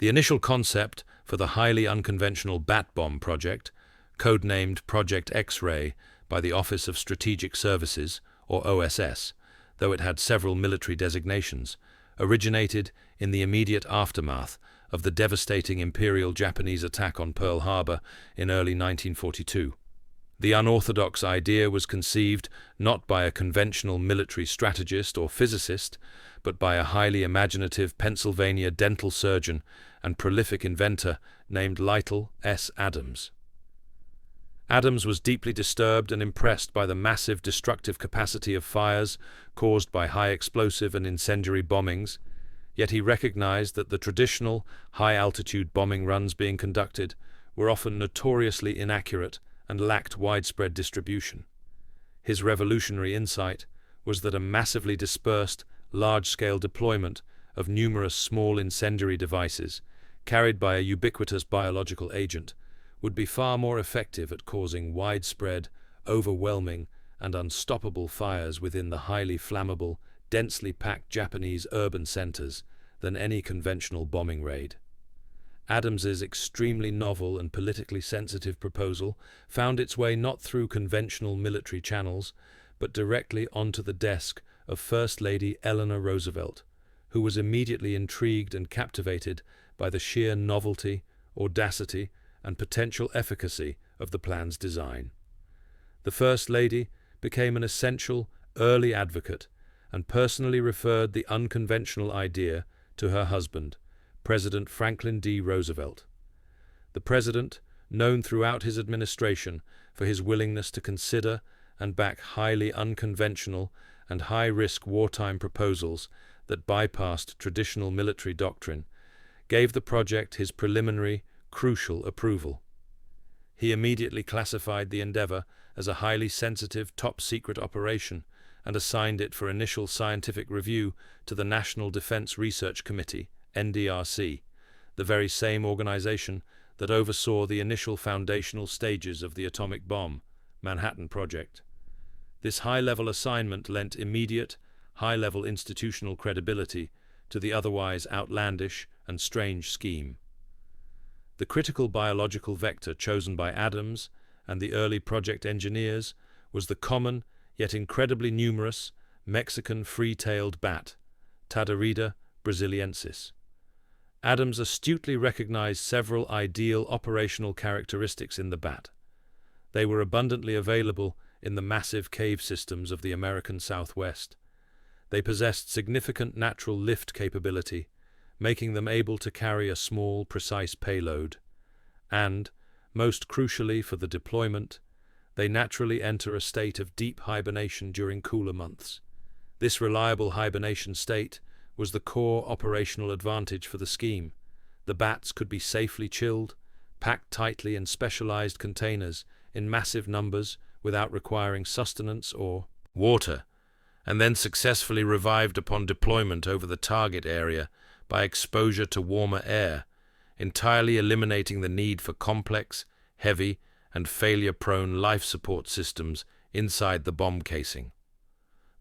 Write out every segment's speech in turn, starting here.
The initial concept for the highly unconventional Bat Bomb project, codenamed Project X-Ray by the Office of Strategic Services, or OSS, though it had several military designations, originated in the immediate aftermath of the devastating Imperial Japanese attack on Pearl Harbor in early 1942. The unorthodox idea was conceived not by a conventional military strategist or physicist, but by a highly imaginative Pennsylvania dental surgeon and prolific inventor named Lytle S. Adams. Adams was deeply disturbed and impressed by the massive destructive capacity of fires caused by high explosive and incendiary bombings, yet he recognized that the traditional high-altitude bombing runs being conducted were often notoriously inaccurate and lacked widespread distribution. His revolutionary insight was that a massively dispersed, large-scale deployment of numerous small incendiary devices, carried by a ubiquitous biological agent, would be far more effective at causing widespread, overwhelming, and unstoppable fires within the highly flammable, densely packed Japanese urban centers than any conventional bombing raid. Adams's extremely novel and politically sensitive proposal found its way not through conventional military channels, but directly onto the desk of First Lady Eleanor Roosevelt, who was immediately intrigued and captivated by the sheer novelty, audacity, and potential efficacy of the plan's design. The First Lady became an essential, early advocate and personally referred the unconventional idea to her husband, President Franklin D. Roosevelt. The president, known throughout his administration for his willingness to consider and back highly unconventional and high-risk wartime proposals that bypassed traditional military doctrine, gave the project his preliminary, crucial approval. He immediately classified the endeavor as a highly sensitive, top-secret operation and assigned it for initial scientific review to the National Defense Research Committee, NDRC, the very same organization that oversaw the initial foundational stages of the atomic bomb, Manhattan Project. This high-level assignment lent immediate, high-level institutional credibility to the otherwise outlandish and strange scheme. The critical biological vector chosen by Adams and the early project engineers was the common, yet incredibly numerous, Mexican free-tailed bat, Tadarida brasiliensis. Adams astutely recognized several ideal operational characteristics in the bat. They were abundantly available in the massive cave systems of the American Southwest. They possessed significant natural lift capability, making them able to carry a small, precise payload. And, most crucially for the deployment, they naturally enter a state of deep hibernation during cooler months. This reliable hibernation state was the core operational advantage for the scheme. The bats could be safely chilled, packed tightly in specialized containers in massive numbers without requiring sustenance or water, and then successfully revived upon deployment over the target area by exposure to warmer air, entirely eliminating the need for complex, heavy, and failure-prone life support systems inside the bomb casing.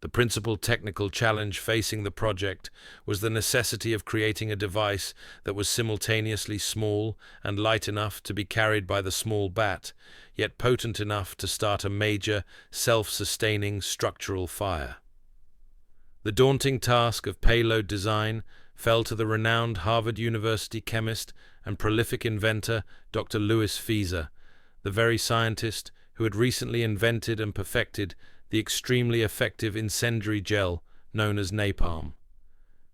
The principal technical challenge facing the project was the necessity of creating a device that was simultaneously small and light enough to be carried by the small bat, yet potent enough to start a major, self-sustaining structural fire. The daunting task of payload design fell to the renowned Harvard University chemist and prolific inventor Dr. Louis Fieser, the very scientist who had recently invented and perfected the extremely effective incendiary gel known as napalm.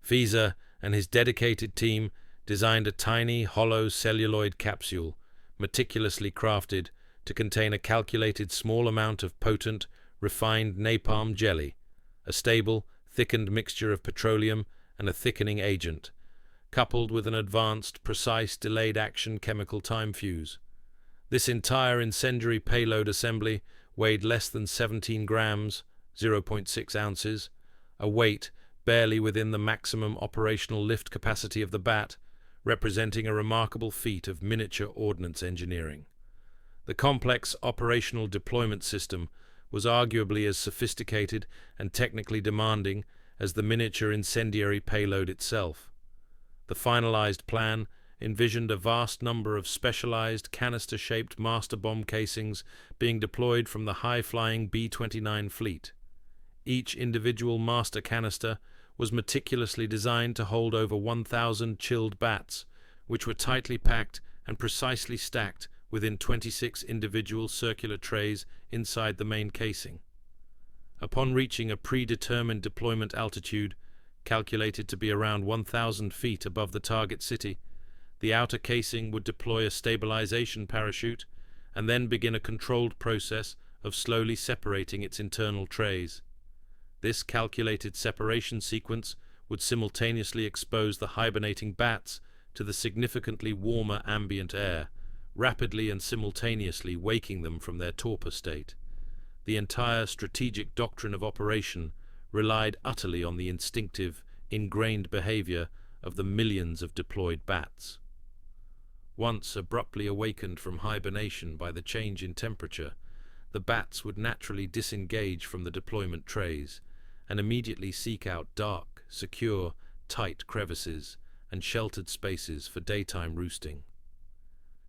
Fieser and his dedicated team designed a tiny, hollow celluloid capsule, meticulously crafted to contain a calculated small amount of potent, refined napalm jelly, a stable, thickened mixture of petroleum and a thickening agent, coupled with an advanced, precise, delayed-action chemical time fuse. This entire incendiary payload assembly weighed less than 17 grams, 0.6 ounces, a weight barely within the maximum operational lift capacity of the bat, representing a remarkable feat of miniature ordnance engineering. The complex operational deployment system was arguably as sophisticated and technically demanding as the miniature incendiary payload itself. The finalized plan envisioned a vast number of specialized canister-shaped master bomb casings being deployed from the high-flying B-29 fleet. Each individual master canister was meticulously designed to hold over 1,000 chilled bats, which were tightly packed and precisely stacked within 26 individual circular trays inside the main casing. Upon reaching a predetermined deployment altitude, calculated to be around 1,000 feet above the target city, the outer casing would deploy a stabilization parachute and then begin a controlled process of slowly separating its internal trays. This calculated separation sequence would simultaneously expose the hibernating bats to the significantly warmer ambient air, rapidly and simultaneously waking them from their torpor state. The entire strategic doctrine of operation relied utterly on the instinctive, ingrained behavior of the millions of deployed bats. Once abruptly awakened from hibernation by the change in temperature, the bats would naturally disengage from the deployment trays and immediately seek out dark, secure, tight crevices and sheltered spaces for daytime roosting.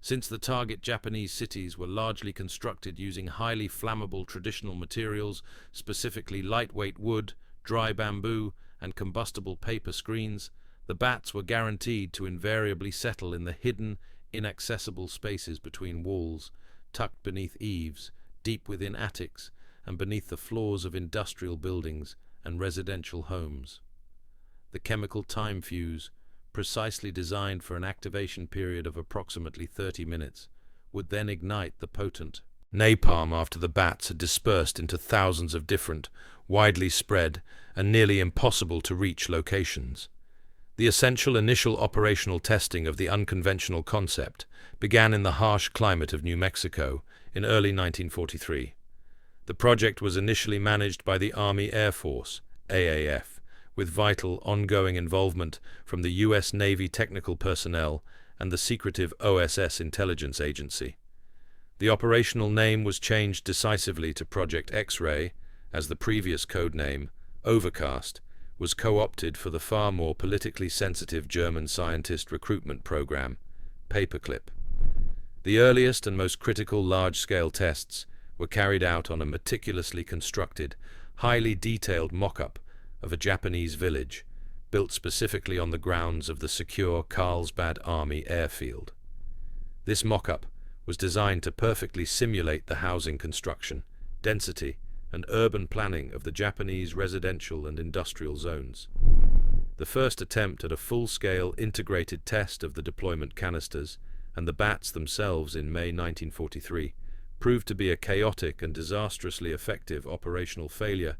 Since the target Japanese cities were largely constructed using highly flammable traditional materials, specifically lightweight wood, dry bamboo, and combustible paper screens, the bats were guaranteed to invariably settle in the hidden, inaccessible spaces between walls, tucked beneath eaves, deep within attics, and beneath the floors of industrial buildings and residential homes. The chemical time fuse, precisely designed for an activation period of approximately 30 minutes, would then ignite the potent napalm after the bats had dispersed into thousands of different, widely spread, and nearly impossible to reach locations. The essential initial operational testing of the unconventional concept began in the harsh climate of New Mexico in early 1943. The project was initially managed by the Army Air Force, AAF, with vital, ongoing involvement from the U.S. Navy technical personnel and the secretive OSS intelligence agency. The operational name was changed decisively to Project X-Ray, as the previous code name, Overcast, was co-opted for the far more politically sensitive German scientist recruitment program, Paperclip. The earliest and most critical large-scale tests were carried out on a meticulously constructed, highly detailed mock-up of a Japanese village, built specifically on the grounds of the secure Carlsbad Army airfield. This mock-up was designed to perfectly simulate the housing construction, density, and urban planning of the Japanese residential and industrial zones. The first attempt at a full-scale integrated test of the deployment canisters and the bats themselves in May 1943 proved to be a chaotic and disastrously effective operational failure,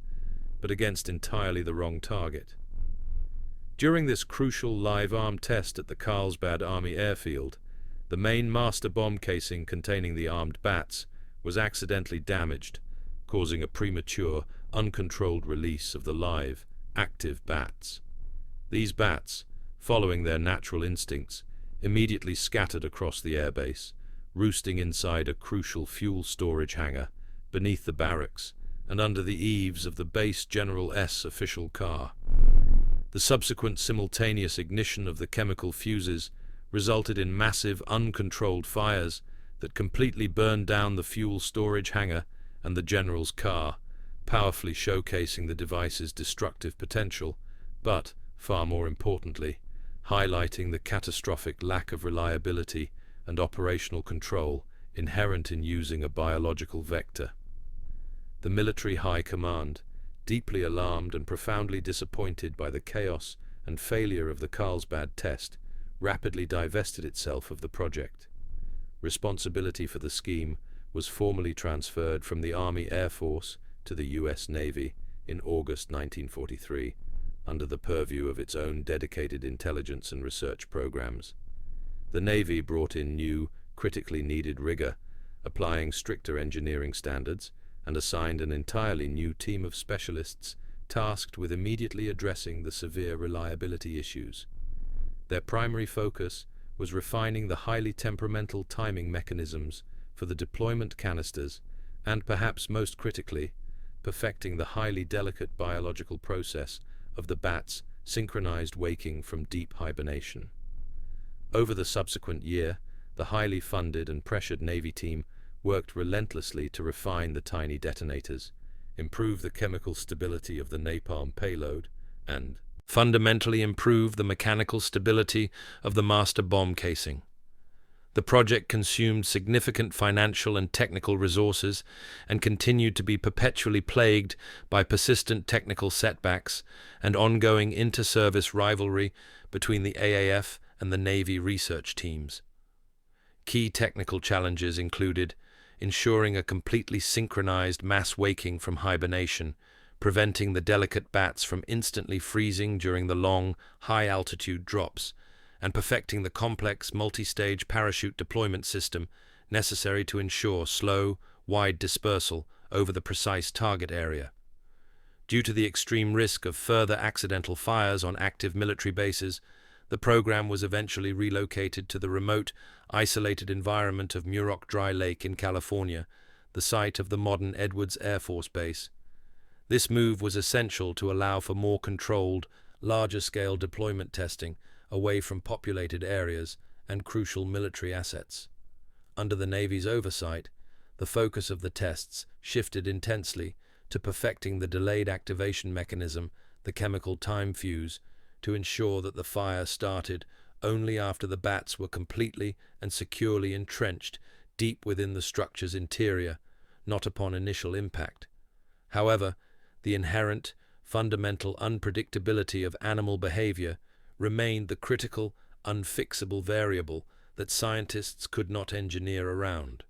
but against entirely the wrong target. During this crucial live-arm test at the Carlsbad Army airfield, the main master bomb casing containing the armed bats was accidentally damaged, causing a premature, uncontrolled release of the live, active bats. These bats, following their natural instincts, immediately scattered across the airbase, roosting inside a crucial fuel storage hangar, beneath the barracks, and under the eaves of the base General S official car. The subsequent simultaneous ignition of the chemical fuses resulted in massive, uncontrolled fires that completely burned down the fuel storage hangar and the General's car, powerfully showcasing the device's destructive potential, but, far more importantly, highlighting the catastrophic lack of reliability and operational control inherent in using a biological vector. The military high command, deeply alarmed and profoundly disappointed by the chaos and failure of the Carlsbad test, rapidly divested itself of the project. Responsibility for the scheme was formally transferred from the Army Air Force to the U.S. Navy in August 1943, under the purview of its own dedicated intelligence and research programs. The Navy brought in new, critically needed rigor, applying stricter engineering standards, and assigned an entirely new team of specialists tasked with immediately addressing the severe reliability issues. Their primary focus was refining the highly temperamental timing mechanisms for the deployment canisters and, perhaps most critically, perfecting the highly delicate biological process of the bats' synchronized waking from deep hibernation. Over the subsequent year, the highly funded and pressured Navy team worked relentlessly to refine the tiny detonators, improve the chemical stability of the napalm payload, and fundamentally improve the mechanical stability of the master bomb casing. The project consumed significant financial and technical resources and continued to be perpetually plagued by persistent technical setbacks and ongoing inter-service rivalry between the AAF and the Navy research teams. Key technical challenges included ensuring a completely synchronized mass waking from hibernation, preventing the delicate bats from instantly freezing during the long, high-altitude drops, and perfecting the complex multi-stage parachute deployment system necessary to ensure slow, wide dispersal over the precise target area. Due to the extreme risk of further accidental fires on active military bases, the program was eventually relocated to the remote, isolated environment of Muroc Dry Lake in California, the site of the modern Edwards Air Force Base. This move was essential to allow for more controlled, larger-scale deployment testing away from populated areas and crucial military assets. Under the Navy's oversight, the focus of the tests shifted intensely to perfecting the delayed activation mechanism, the chemical time fuse, to ensure that the fire started only after the bats were completely and securely entrenched deep within the structure's interior, not upon initial impact. However, the inherent, fundamental unpredictability of animal behavior remained the critical, unfixable variable that scientists could not engineer around.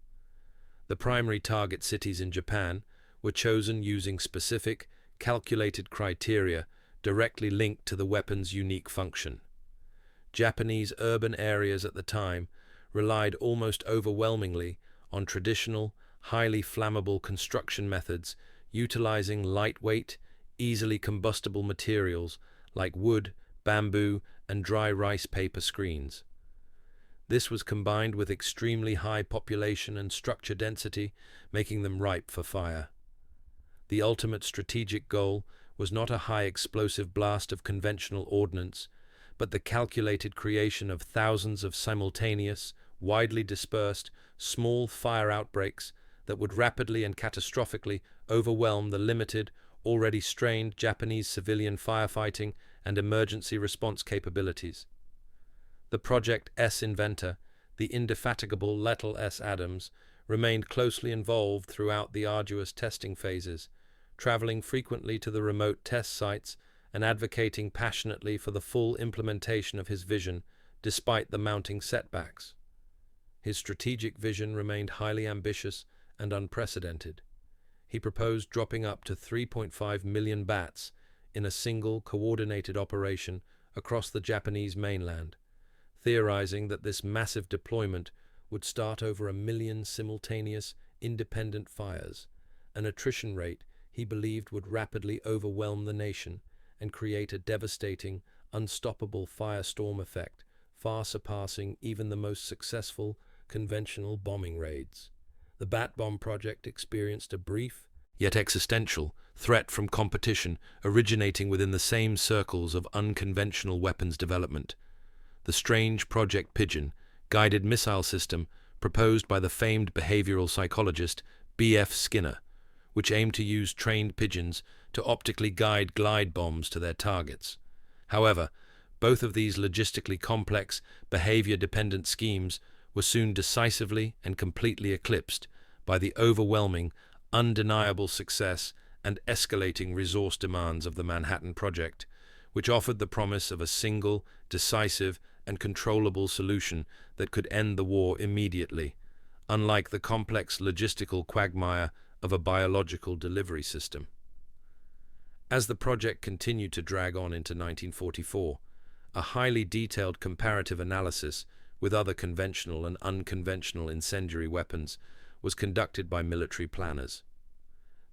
The primary target cities in Japan were chosen using specific, calculated criteria directly linked to the weapon's unique function. Japanese urban areas at the time relied almost overwhelmingly on traditional, highly flammable construction methods utilizing lightweight, easily combustible materials like wood, bamboo, and dry rice paper screens. This was combined with extremely high population and structure density, making them ripe for fire. The ultimate strategic goal was not a high explosive blast of conventional ordnance, but the calculated creation of thousands of simultaneous, widely dispersed, small fire outbreaks that would rapidly and catastrophically overwhelm the limited, already strained Japanese civilian firefighting and emergency response capabilities. The Project S inventor, the indefatigable Lethal S. Adams, remained closely involved throughout the arduous testing phases, traveling frequently to the remote test sites and advocating passionately for the full implementation of his vision despite the mounting setbacks. His strategic vision remained highly ambitious and unprecedented. He proposed dropping up to 3.5 million bats in a single coordinated operation across the Japanese mainland, theorizing that this massive deployment would start over 1 million simultaneous, independent fires, an attrition rate he believed would rapidly overwhelm the nation and create a devastating, unstoppable firestorm effect, far surpassing even the most successful conventional bombing raids. The Bat Bomb project experienced a brief, yet existential, threat from competition originating within the same circles of unconventional weapons development. The strange Project Pigeon, guided missile system proposed by the famed behavioral psychologist B.F. Skinner, which aimed to use trained pigeons to optically guide glide bombs to their targets. However, both of these logistically complex, behavior-dependent schemes were soon decisively and completely eclipsed by the overwhelming, undeniable success and escalating resource demands of the Manhattan Project, which offered the promise of a single, decisive, and controllable solution that could end the war immediately, unlike the complex logistical quagmire of a biological delivery system. As the project continued to drag on into 1944, a highly detailed comparative analysis with other conventional and unconventional incendiary weapons was conducted by military planners.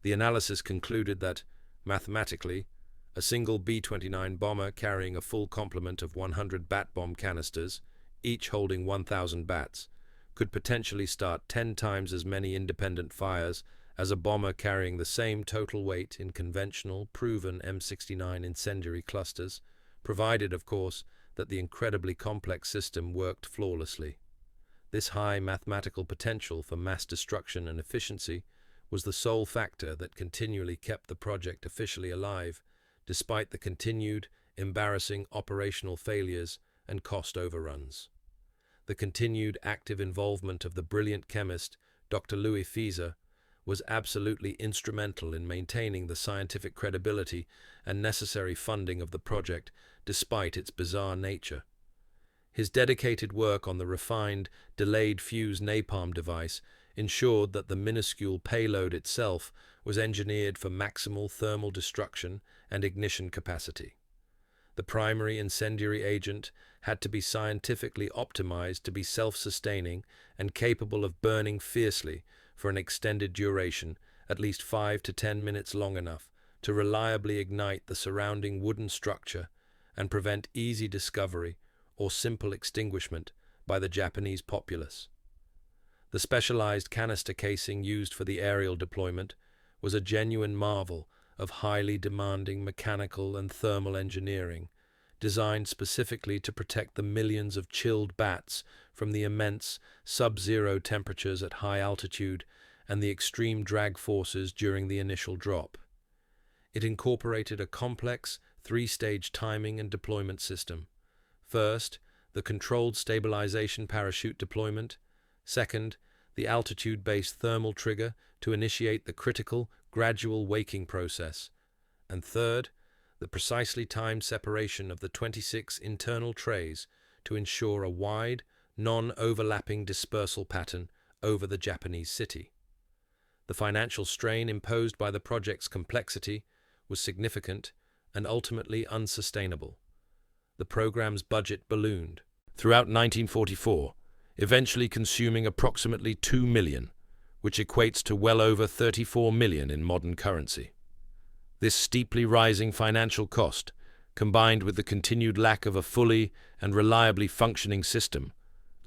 The analysis concluded that, mathematically, a single B-29 bomber carrying a full complement of 100 bat bomb canisters, each holding 1,000 bats, could potentially start 10 times as many independent fires as a bomber carrying the same total weight in conventional, proven M69 incendiary clusters, provided, of course, that the incredibly complex system worked flawlessly. This high mathematical potential for mass destruction and efficiency was the sole factor that continually kept the project officially alive, despite the continued, embarrassing operational failures and cost overruns. The continued active involvement of the brilliant chemist Dr. Louis was absolutely instrumental in maintaining the scientific credibility and necessary funding of the project despite its bizarre nature. His dedicated work on the refined, delayed fuse napalm device ensured that the minuscule payload itself was engineered for maximal thermal destruction and ignition capacity. The primary incendiary agent had to be scientifically optimized to be self-sustaining and capable of burning fiercely for an extended duration, at least 5 to 10 minutes long enough to reliably ignite the surrounding wooden structure and prevent easy discovery or simple extinguishment by the Japanese populace. The specialized canister casing used for the aerial deployment was a genuine marvel of highly demanding mechanical and thermal engineering, designed specifically to protect the millions of chilled bats from the immense sub-zero temperatures at high altitude and the extreme drag forces during the initial drop. It incorporated a complex, three-stage timing and deployment system. First, the controlled stabilization parachute deployment. Second, the altitude-based thermal trigger to initiate the critical, gradual waking process. And third, the precisely timed separation of the 26 internal trays to ensure a wide, non-overlapping dispersal pattern over the Japanese city. The financial strain imposed by the project's complexity was significant and ultimately unsustainable. The program's budget ballooned throughout 1944, eventually consuming approximately $2 million, which equates to well over $34 million in modern currency. This steeply rising financial cost, combined with the continued lack of a fully and reliably functioning system,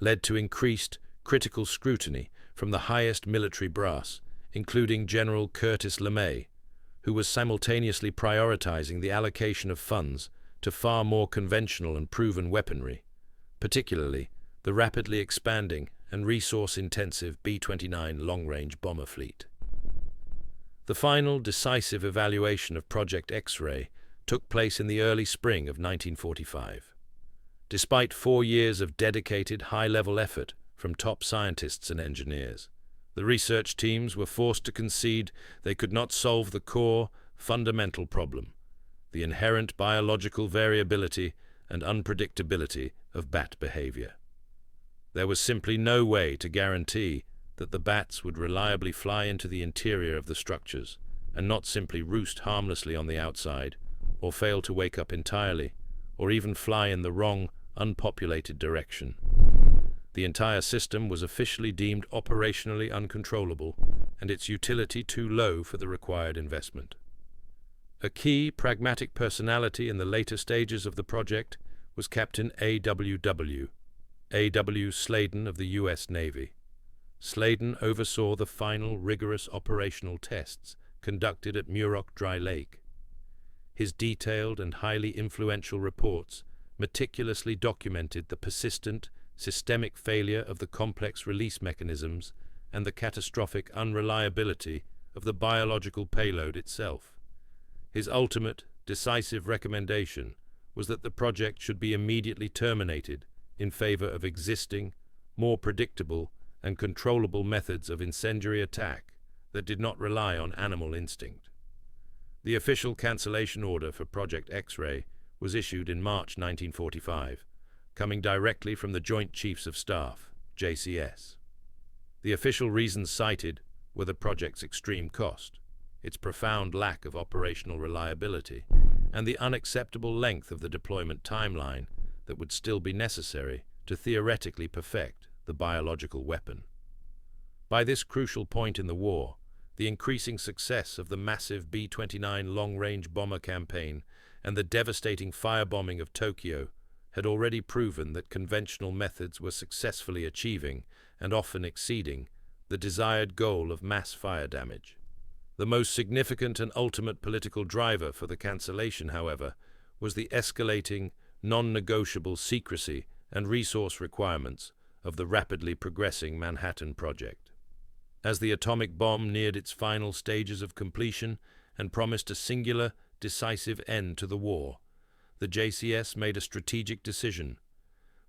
led to increased critical scrutiny from the highest military brass, including General Curtis LeMay, who was simultaneously prioritizing the allocation of funds to far more conventional and proven weaponry, particularly the rapidly expanding and resource-intensive B-29 long-range bomber fleet. The final decisive evaluation of Project X-ray took place in the early spring of 1945. Despite 4 years of dedicated high-level effort from top scientists and engineers, the research teams were forced to concede they could not solve the core, fundamental problem: the inherent biological variability and unpredictability of bat behavior. There was simply no way to guarantee that the bats would reliably fly into the interior of the structures and not simply roost harmlessly on the outside, or fail to wake up entirely, or even fly in the wrong, unpopulated direction. The entire system was officially deemed operationally uncontrollable and its utility too low for the required investment. A key pragmatic personality in the later stages of the project was Captain A.W. Sladen of the U.S. Navy. Sladen oversaw the final rigorous operational tests conducted at Muroc Dry Lake. His detailed and highly influential reports meticulously documented the persistent, systemic failure of the complex release mechanisms and the catastrophic unreliability of the biological payload itself. His ultimate, decisive recommendation was that the project should be immediately terminated in favor of existing, more predictable and controllable methods of incendiary attack that did not rely on animal instinct. The official cancellation order for Project X-ray was issued in March 1945, coming directly from the Joint Chiefs of Staff, JCS. The official reasons cited were the project's extreme cost, its profound lack of operational reliability, and the unacceptable length of the deployment timeline that would still be necessary to theoretically perfect the biological weapon. By this crucial point in the war, the increasing success of the massive B-29 long-range bomber campaign and the devastating firebombing of Tokyo had already proven that conventional methods were successfully achieving, and often exceeding, the desired goal of mass fire damage. The most significant and ultimate political driver for the cancellation, however, was the escalating, non-negotiable secrecy and resource requirements of the rapidly progressing Manhattan Project. As the atomic bomb neared its final stages of completion and promised a singular, decisive end to the war, the JCS made a strategic decision.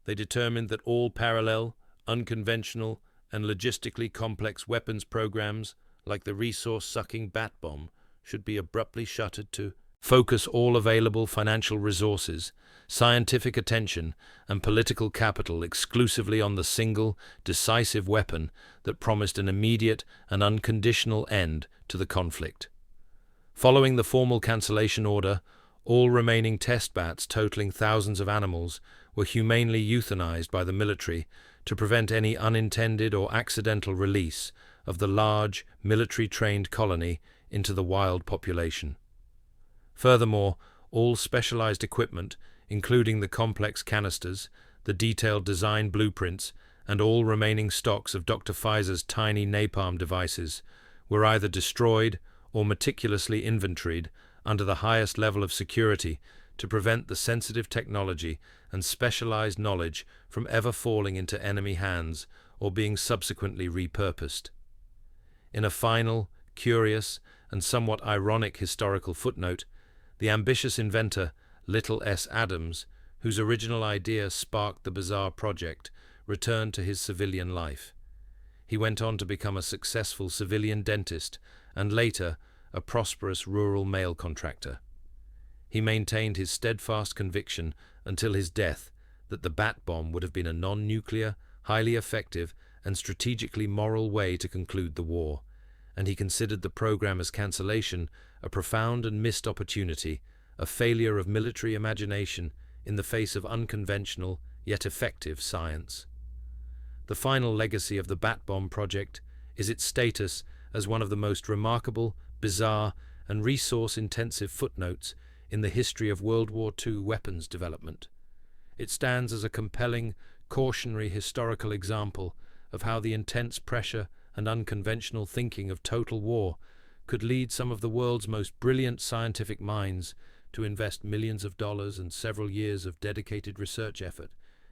They determined that all parallel, unconventional, and logistically complex weapons programs, like the resource-sucking bat bomb, should be abruptly shuttered to focus all available financial resources, scientific attention, and political capital exclusively on the single, decisive weapon that promised an immediate and unconditional end to the conflict. Following the formal cancellation order, all remaining test bats totaling thousands of animals were humanely euthanized by the military to prevent any unintended or accidental release of the large, military-trained colony into the wild population. Furthermore, all specialized equipment, including the complex canisters, the detailed design blueprints, and all remaining stocks of Dr. Pfizer's tiny napalm devices, were either destroyed or meticulously inventoried under the highest level of security to prevent the sensitive technology and specialized knowledge from ever falling into enemy hands or being subsequently repurposed. In a final, curious, and somewhat ironic historical footnote, the ambitious inventor, Little S. Adams, whose original idea sparked the bizarre project, returned to his civilian life. He went on to become a successful civilian dentist and later a prosperous rural mail contractor. He maintained his steadfast conviction until his death that the bat bomb would have been a non-nuclear, highly effective, and strategically moral way to conclude the war, and he considered the program's cancellation a profound and missed opportunity, a failure of military imagination in the face of unconventional yet effective science. The final legacy of the bat bomb project is its status as one of the most remarkable, bizarre, and resource-intensive footnotes in the history of World War II weapons development. It stands as a compelling, cautionary historical example of how the intense pressure and unconventional thinking of total war could lead some of the world's most brilliant scientific minds to invest millions of dollars and several years of dedicated research effort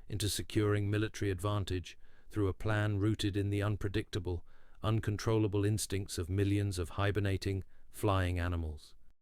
into securing military advantage through a plan rooted in the unpredictable, uncontrollable instincts of millions of hibernating, flying animals.